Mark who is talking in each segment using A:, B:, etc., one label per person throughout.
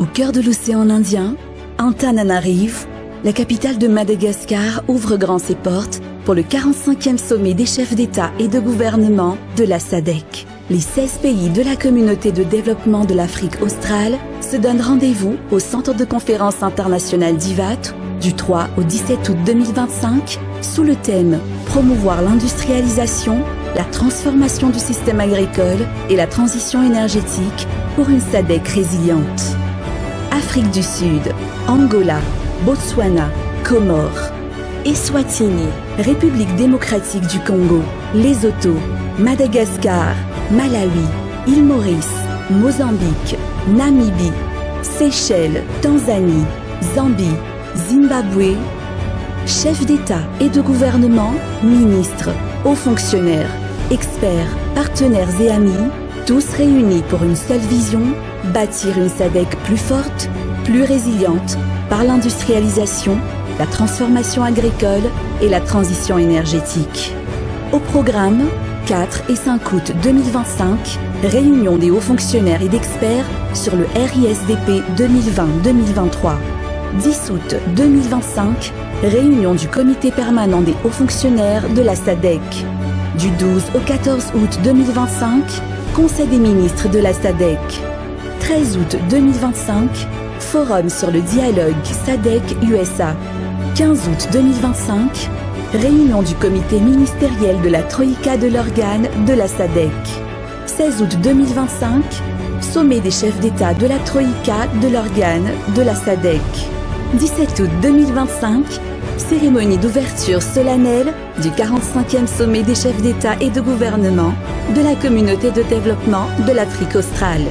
A: Au cœur de l'océan Indien, Antananarive, la capitale de Madagascar, ouvre grand ses portes pour le 45e sommet des chefs d'État et de gouvernement de la SADC. Les 16 pays de la communauté de développement de l'Afrique australe se donnent rendez-vous au centre de conférence internationale d'Ivat du 3 au 17 août 2025 sous le thème « Promouvoir l'industrialisation, la transformation du système agricole et la transition énergétique pour une SADC résiliente ». Afrique du Sud, Angola, Botswana, Comores, Eswatini, République démocratique du Congo, Lesotho, Madagascar, Malawi, île Maurice, Mozambique, Namibie, Seychelles, Tanzanie, Zambie, Zimbabwe, chefs d'État et de gouvernement, ministres, hauts fonctionnaires, experts, partenaires et amis, tous réunis pour une seule vision, bâtir une SADC plus forte, plus résiliente par l'industrialisation, la transformation agricole et la transition énergétique. Au programme, 4 et 5 août 2025, réunion des hauts fonctionnaires et d'experts sur le RISDP 2020-2023. 10 août 2025, réunion du comité permanent des hauts fonctionnaires de la SADC. Du 12 au 14 août 2025, Conseil des ministres de la SADC. 13 août 2025, Forum sur le dialogue SADC-USA. 15 août 2025, réunion du comité ministériel de la Troïka de l'organe de la SADC. 16 août 2025, sommet des chefs d'État de la Troïka de l'organe de la SADC. 17 août 2025, cérémonie d'ouverture solennelle du 45e sommet des chefs d'État et de gouvernement de la communauté de développement de l'Afrique australe.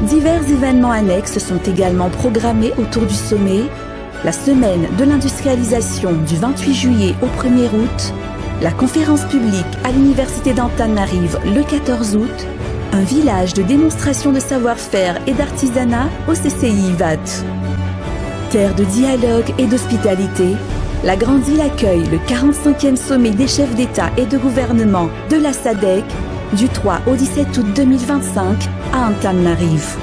A: Divers événements annexes sont également programmés autour du sommet: la semaine de l'industrialisation du 28 juillet au 1er août, la conférence publique à l'université d'Antananarive le 14 août, un village de démonstration de savoir-faire et d'artisanat au CCI Ivat. Terre de dialogue et d'hospitalité, la Grande Île accueille le 45e sommet des chefs d'État et de gouvernement de la SADC du 3 au 17 août 2025 à Antananarive.